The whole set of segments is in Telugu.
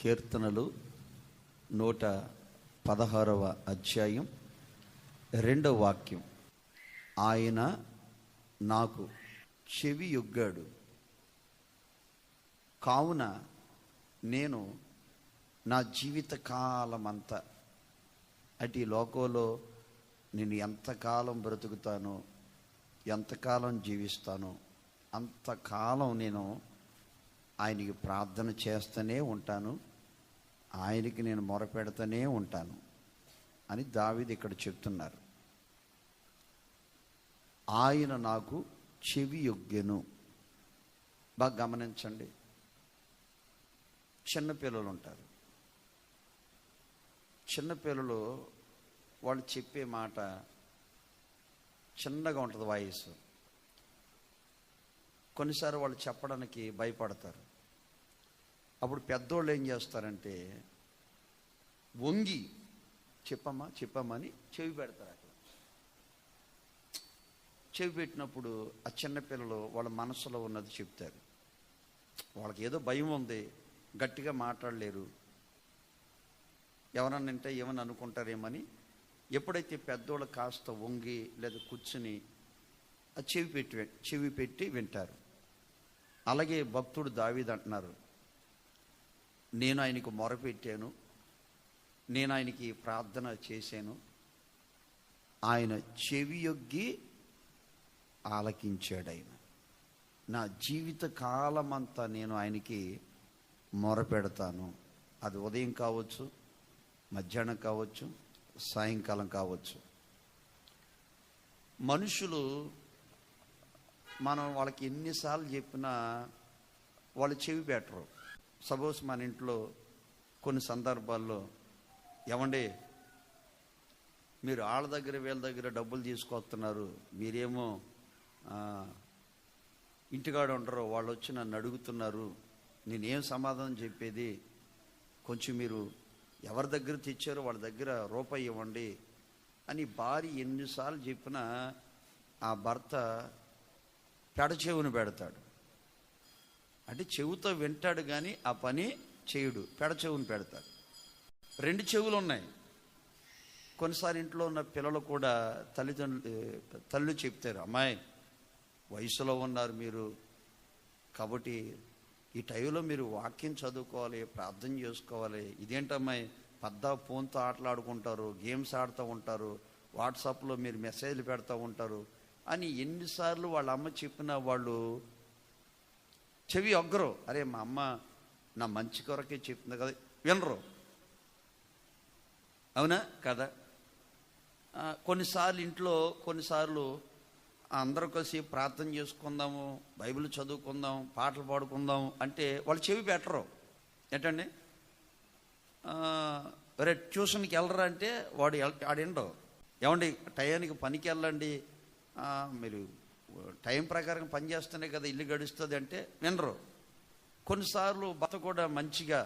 కీర్తనలు 116వ అధ్యాయం 2వ వాక్యం. ఆయన నాకు చెవి యొగ్గాడు, కావున నేను నా జీవిత కాలమంతా అటు ఈ లోకంలో నేను ఎంతకాలం బ్రతుకుతానో, ఎంతకాలం జీవిస్తానో అంతకాలం నేను ఆయనకి ప్రార్థన చేస్తూనే ఉంటాను, ఆయనకి నేను మొరపెడుతూనే ఉంటాను అని దావీదు ఇక్కడ చెప్తున్నారు. ఆయన నాకు చెవి యొగ్గెను. బాగా గమనించండి. చిన్నపిల్లలు ఉంటారు. చిన్నపిల్లలు వాళ్ళు చెప్పే మాట చిన్నగా ఉంటుంది వాయిస్. కొన్నిసార్లు వాళ్ళు చెప్పడానికి భయపడతారు. అప్పుడు పెద్దోళ్ళు ఏం చేస్తారంటే వంగి చెప్పమ్మా అని చెవి పెడతారు. అట్లా చెవి పెట్టినప్పుడు ఆ చిన్నపిల్లలు వాళ్ళ మనసులో ఉన్నది చెప్తారు. వాళ్ళకి ఏదో భయం ఉంది, గట్టిగా మాట్లాడలేరు, ఎవరన్నా వింటే ఏమని అనుకుంటారేమని ఎప్పుడైతే పెద్దోళ్ళు కాస్త వంగి లేదా కూర్చుని ఆ చెవి పెట్టి వింటారు. అలాగే భక్తుడు దావీదు అంటున్నారు, నేను ఆయనకు మొరపెట్టాను, నేను ఆయనకి ప్రార్థన చేశాను, ఆయన చెవి యొగ్గి ఆలకించాడు. ఆయన నా జీవిత కాలమంతా నేను ఆయనకి మొరపెడతాను. అది ఉదయం కావచ్చు, మధ్యాహ్నం కావచ్చు, సాయంకాలం కావచ్చు. మనుషులు మనం వాళ్ళకి ఎన్నిసార్లు చెప్పినా వాళ్ళు చెవి పెట్టరు. సపోజ్ మన ఇంట్లో కొన్ని సందర్భాల్లో, ఏమండి మీరు వాళ్ళ దగ్గర వీళ్ళ దగ్గర డబ్బులు తీసుకొస్తున్నారు, మీరేమో ఇంటికాడ ఉండరు, వాళ్ళు వచ్చి నన్ను అడుగుతున్నారు, నేనేం సమాధానం చెప్పేది, కొంచెం మీరు ఎవరి దగ్గర తెచ్చారో వాళ్ళ దగ్గర రూపాయి ఇవ్వండి అని భార్య ఎన్నిసార్లు చెప్పినా ఆ భర్త పెడచెవును పెడతాడు. అంటే చెవుతో వింటాడు కానీ ఆ పని చేయుడు, పెడచెవును పెడతాడు. 2 చెవులు ఉన్నాయి. కొన్నిసార్లు ఇంట్లో ఉన్న పిల్లలు కూడా తల్లి చెప్తారు, అమ్మాయి వయసులో ఉన్నారు మీరు, కాబట్టి ఈ టైంలో మీరు వాక్యం చదువుకోవాలి, ప్రార్థన చేసుకోవాలి. ఇదేంటమ్మాయి ఫోన్తో ఆటలాడుకుంటారు, గేమ్స్ ఆడుతూ ఉంటారు, వాట్సాప్లో మీరు మెసేజ్లు పెడతా ఉంటారు అని ఎన్నిసార్లు వాళ్ళ అమ్మ చెప్పినా వాళ్ళు చెవి ఒగ్గరు. అరే మా అమ్మ నా మంచి కొరకే చెప్తుంది కదా, వినరు. అవునా కదా? కొన్నిసార్లు అందరూ కలిసి ప్రార్థన చేసుకుందాము, బైబిల్ చదువుకుందాం, పాటలు పాడుకుందాం అంటే వాళ్ళు చెవి పెట్టరు. ఏంటండి రే ట్యూషన్కి వెళ్ళరా అంటే ఆడిండవు. ఏమండి టయానికి పనికి వెళ్ళండి, మీరు టైం ప్రకారం పని చేస్తేనే కదా ఇల్లు గడుస్తుంది అంటే వినరు. కొన్నిసార్లు భర్త కూడా మంచిగా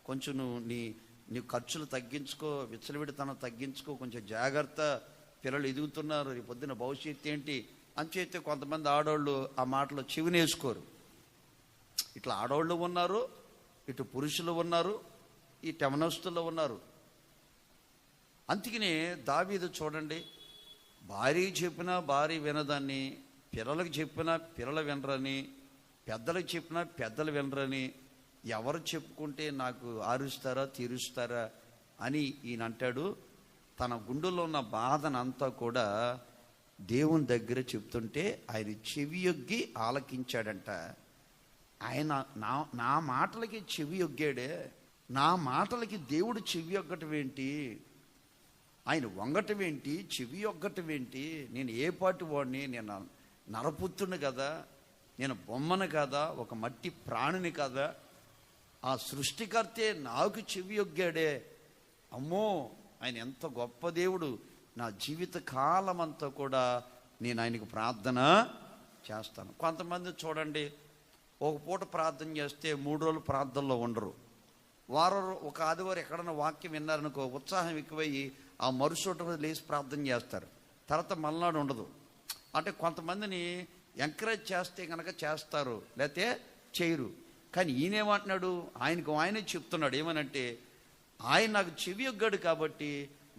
కొంచెం నీ ఖర్చులు తగ్గించుకో, విచ్చలవిడితనం తగ్గించుకో, కొంచెం జాగ్రత్త, పిల్లలు ఎదుగుతున్నారు, రేపు పొద్దున్న భవిష్యత్తు ఏంటి అని చేస్తే కొంతమంది ఆడవాళ్ళు ఆ మాటలో చెవినేసుకోరు. ఇట్లా ఆడవాళ్ళు ఉన్నారు, ఇటు పురుషులు ఉన్నారు, ఈ టెమనస్తుల్లో ఉన్నారు. అందుకనే దావీదు చూడండి, భార్య చెప్పినా భార్య వినదాన్ని, పిల్లలకు చెప్పినా పిల్లలు వినరని, పెద్దలకు చెప్పినా పెద్దలు వినరని, ఎవరు చెప్పుకుంటే నాకు ఆరుస్తారా తీరుస్తారా అని ఈయన అంటాడు. తన గుండెలో ఉన్న బాధనంతా కూడా దేవుని దగ్గర చెప్తుంటే ఆయన చెవి యొగ్గి ఆలకించాడంట. ఆయన నా మాటలకి చెవి యొగ్గాడే, నా మాటలకి దేవుడు చెవి యొగ్గటం ఏంటి, ఆయన వంగటం ఏంటి, చెవి యొగ్గటం ఏంటి, నేను ఏ పాటి వాడిని, నేను నరపుత్రుని కదా, నేను బొమ్మను కదా, ఒక మట్టి ప్రాణిని కదా, ఆ సృష్టికర్తే నాకు చెవి యొగ్గాడే, అమ్మో ఆయన ఎంత గొప్ప దేవుడు, నా జీవిత కాలం అంతా కూడా నేను ఆయనకు ప్రార్థన చేస్తాను. కొంతమంది చూడండి, ఒక పూట ప్రార్థన చేస్తే 3 రోజులు ప్రార్థనలో ఉండరు. ఒక ఆదివారం ఎక్కడన్నా వాక్యం విన్నారనుకో, ఉత్సాహం ఎక్కువయ్యి ఆ మరుసటి రోజు లేచి ప్రార్థన చేస్తారు, తర్వాత మళ్ళాడు ఉండదు. అంటే కొంతమందిని ఎంకరేజ్ చేస్తే కనుక చేస్తారు, లేకపోతే చేయరు. కానీ ఈయనేమంటున్నాడు, ఆయనే చెప్తున్నాడు ఏమనంటే, ఆయన నాకు చెవి యొగ్గాడు కాబట్టి,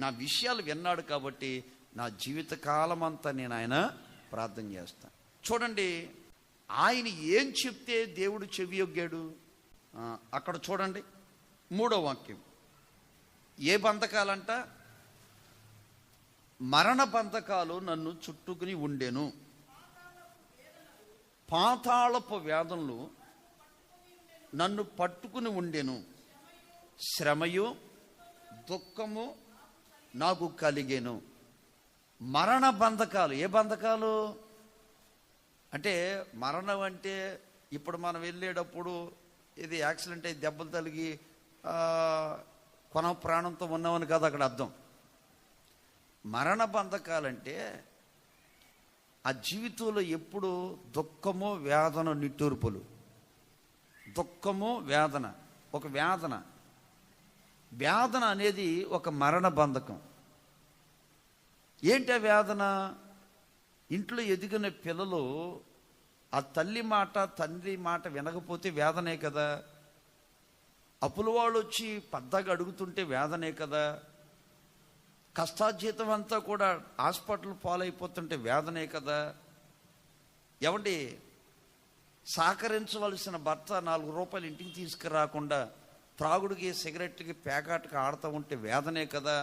నా విషయాలు విన్నాడు కాబట్టి, నా జీవితకాలం అంతా నేను ఆయన ప్రార్థన చేస్తాను. చూడండి, ఆయన ఏం చెప్తే దేవుడు చెవి యొగ్గాడు. అక్కడ చూడండి 3వ వాక్యం. ఏ బంధకాలంట? మరణ బంధకాలు నన్ను చుట్టుకుని ఉండెను, పాతాళపు వేదనలు నన్ను పట్టుకుని ఉండెను, శ్రమయు దుఃఖము నాకు కలిగెను. మరణ బంధకాలు. ఏ బంధకాలు అంటే, మరణం అంటే ఇప్పుడు మనం వెళ్ళేటప్పుడు ఇది యాక్సిడెంట్ అయి దెబ్బలు తగిలి కొన ప్రాణంతో ఉన్నామని కాదు అక్కడ అర్థం. మరణ బంధకాలంటే ఆ జీవితంలో ఎప్పుడు దుఃఖము వేదన నిట్టూర్పులు. దుఃఖము వేదన, ఒక వేదన అనేది ఒక మరణ బంధకం. ఏంటి ఆ వేదన? ఇంట్లో ఎదిగిన పిల్లలు ఆ తల్లి మాట తండ్రి మాట వినకపోతే వేదనే కదా. అప్పుల వాళ్ళు వచ్చి పద్దాగా అడుగుతుంటే వేదనే కదా. కష్టాజీతం అంతా కూడా హాస్పిటల్ పాలైపోతుంటే వేదనే కదా. ఏమండి, సహకరించవలసిన భర్త 4 రూపాయలు ఇంటికి తీసుకురాకుండా త్రాగుడికి సిగరెట్కి పేకాటకి ఆడుతూ ఉంటే వేదనే కదా.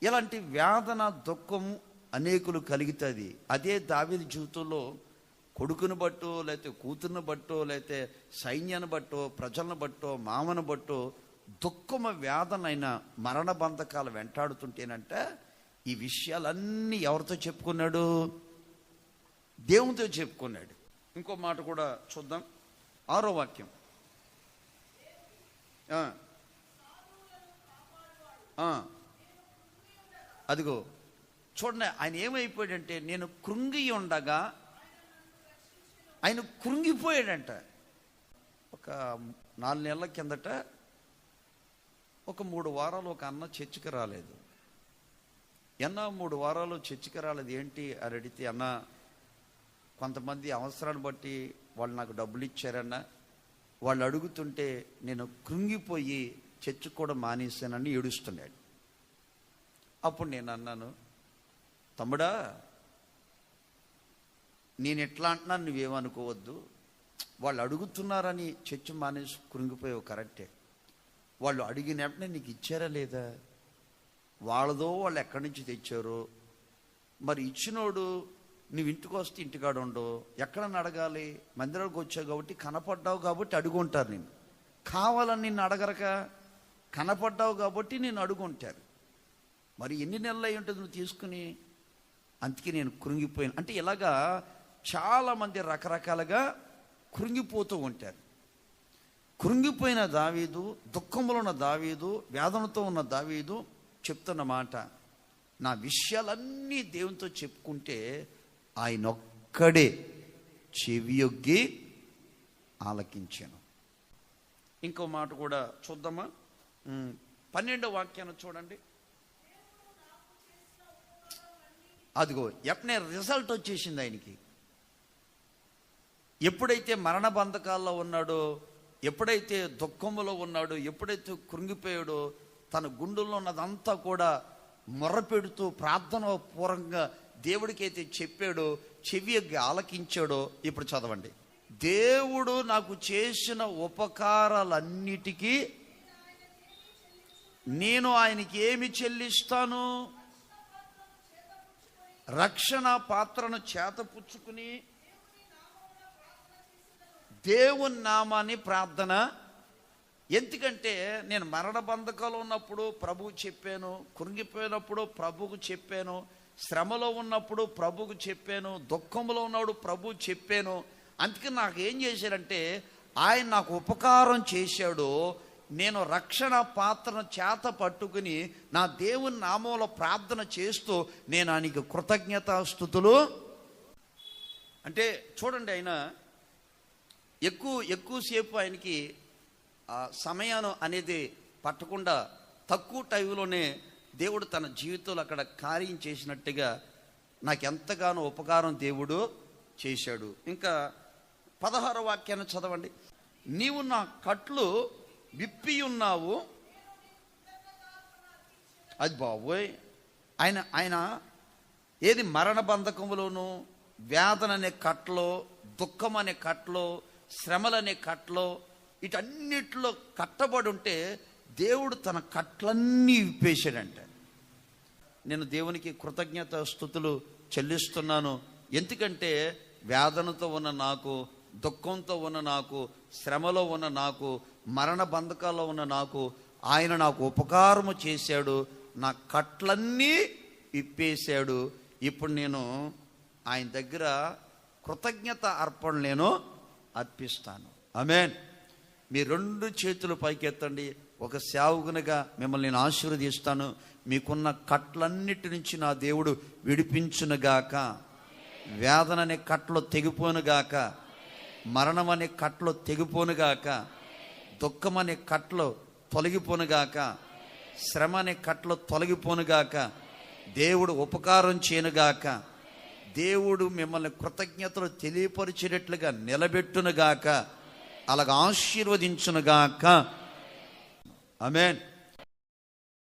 ఇలాంటి వేదన దుఃఖము అనేకులు కలుగుతుంది. అదే దావీదు జీవితంలో కొడుకుని బట్టో, లేకపోతే కూతుర్ని బట్టో, లేకపోతే సైన్యాన్ని బట్టో, ప్రజలను బట్టో, మామను బట్టో దుఃఖము వేదనైన మరణ బంధకాలు వెంటాడుతుంటేనంటే ఈ విషయాలన్నీ ఎవరితో చెప్పుకున్నాడు? దేవునితో చెప్పుకున్నాడు. ఇంకో మాట కూడా చూద్దాం. 6వ వాక్యం. అదిగో చూడండి, ఆయన ఏమైపోయాడంటే, నేను కృంగి ఉండగా ఆయన కృంగిపోయాడంట. ఒక 4 నెలల కిందట ఒక 3 వారాలు ఒక అన్న చర్చికి రాలేదు. 3 వారాలు చర్చికి రాలేదు ఏంటి అని అడిగితే, అన్న కొంతమంది అవసరాన్ని బట్టి వాళ్ళు నాకు డబ్బులు ఇచ్చారన్న, వాళ్ళు అడుగుతుంటే నేను కృంగిపోయి చర్చి కూడా మానేశానని ఏడుస్తున్నాడు. అప్పుడు నేను అన్నాను, తమ్ముడా నేను ఎట్లా అంటున్నాను నువ్వేమనుకోవద్దు. వాళ్ళు అడుగుతున్నారని చర్చి మానేసి కృంగిపోయావు కరెక్టే. వాళ్ళు అడిగిన వెంటనే నీకు ఇచ్చారా లేదా? వాళ్ళదో వాళ్ళు ఎక్కడి నుంచి తెచ్చారో మరి. ఇచ్చినోడు నువ్వు ఇంటికి వస్తే ఇంటికాడ ఉండవు, ఎక్కడన్నా అడగాలి. మందిరానికి వచ్చావు కాబట్టి కనపడ్డావు కాబట్టి అడుగుంటారు. నేను కావాలని నిన్ను అడగరక, కనపడ్డావు కాబట్టి నేను అడుగుంటారు. మరి ఎన్ని నెలలు అయి ఉంటుంది నువ్వు తీసుకుని? అందుకే నేను కృంగిపోయాను. అంటే ఇలాగా చాలామంది రకరకాలుగా కృంగిపోతూ ఉంటారు. కృంగిపోయిన దావీదు, దుఃఖంలో ఉన్న దావీదు, వేదనతో ఉన్న దావీదు చెప్తున్న మాట, నా విషయాలన్నీ దేవునితో చెప్పుకుంటే ఆయన ఒక్కడే చెవియొగ్గి ఆలకించాను. ఇంకో మాట కూడా చూద్దామా? 12వ వాక్యాన్ని చూడండి. అదిగో ఎప్పుడే రిజల్ట్ వచ్చేసింది ఆయనకి. ఎప్పుడైతే మరణ బంధకాల్లో ఉన్నాడో, ఎప్పుడైతే దుఃఖంలో ఉన్నాడో, ఎప్పుడైతే కృంగిపోయాడో, తన గుండెల్లో ఉన్నదంతా కూడా మొర్రపెడుతూ ప్రార్థన పూర్వకంగా దేవుడికైతే చెప్పాడో, చెవి ఆలకించాడో. ఇప్పుడు చదవండి. దేవుడు నాకు చేసిన ఉపకారాలన్నిటికీ నేను ఆయనకి ఏమి చెల్లిస్తాను? రక్షణ పాత్రను చేతపుచ్చుకుని దేవుని నామాన్ని ప్రార్థన. ఎందుకంటే నేను మరణ బంధకాలు ఉన్నప్పుడు ప్రభువు చెప్పాను, కృంగిపోయినప్పుడు ప్రభువుకు చెప్పాను, శ్రమలో ఉన్నప్పుడు ప్రభువుకు చెప్పాను, దుఃఖంలో ఉన్నప్పుడు ప్రభువు చెప్పాను. అందుకే నాకు ఏం చేశారంటే, ఆయన నాకు ఉపకారం చేశాడు. నేను రక్షణ పాత్రను చేత పట్టుకుని నా దేవుని నామంలో ప్రార్థన చేస్తూ నేను ఆయనకి కృతజ్ఞతాస్తుతులు. అంటే చూడండి, ఆయన ఎక్కువసేపు ఆయనకి సమయాన్ని అనేది పట్టకుండా తక్కువ టైంలోనే దేవుడు తన జీవితంలో అక్కడ కార్యం చేసినట్టుగా నాకు ఎంతగానో ఉపకారం దేవుడు చేశాడు. ఇంకా 16వ వాక్యాన్ని చదవండి. నీవు నా కట్లు విప్పి ఉన్నావు. అది బాబోయ్, ఆయన ఆయన ఏది మరణ బంధకములోను, వేదన అనే కట్లో, దుఃఖం అనే కట్లో, శ్రమలనే కట్లో, వీటన్నిటిలో కట్టబడి ఉంటే దేవుడు తన కట్లన్నీ విప్పేశాడంట. నేను దేవునికి కృతజ్ఞత స్తుతులు చెల్లిస్తున్నాను. ఎందుకంటే వేదనతో ఉన్న నాకు, దుఃఖంతో ఉన్న నాకు, శ్రమలో ఉన్న నాకు, మరణ బంధకాల్లో ఉన్న నాకు ఆయన నాకు ఉపకారము చేశాడు. నా కట్లన్నీ ఇప్పేశాడు. ఇప్పుడు నేను ఆయన దగ్గర కృతజ్ఞత అర్పణ నేను అర్పిస్తాను. ఆమేన్. మీ 2 చేతులు పైకెత్తండి. ఒక సేవకునిగా మిమ్మల్ని నేను ఆశీర్వదిస్తాను. మీకున్న కట్లన్నిటి నుంచి నా దేవుడు విడిపించునుగాక. వేదన అనే కట్లో తెగిపోనుగాక, మరణం అనే కట్లో తెగిపోనుగాక, దుఃఖం అనే కట్లో తొలగిపోనుగాక, శ్రమ అనే కట్లో తొలగిపోనుగాక, దేవుడు ఉపకారం చేయనుగాక, దేవుడు మిమ్మల్ని కృతజ్ఞతలు తెలియపరిచేటట్లుగా నిలబెట్టునుగాక, అలాగ ఆశీర్వదించునుగాక. ఆమేన్.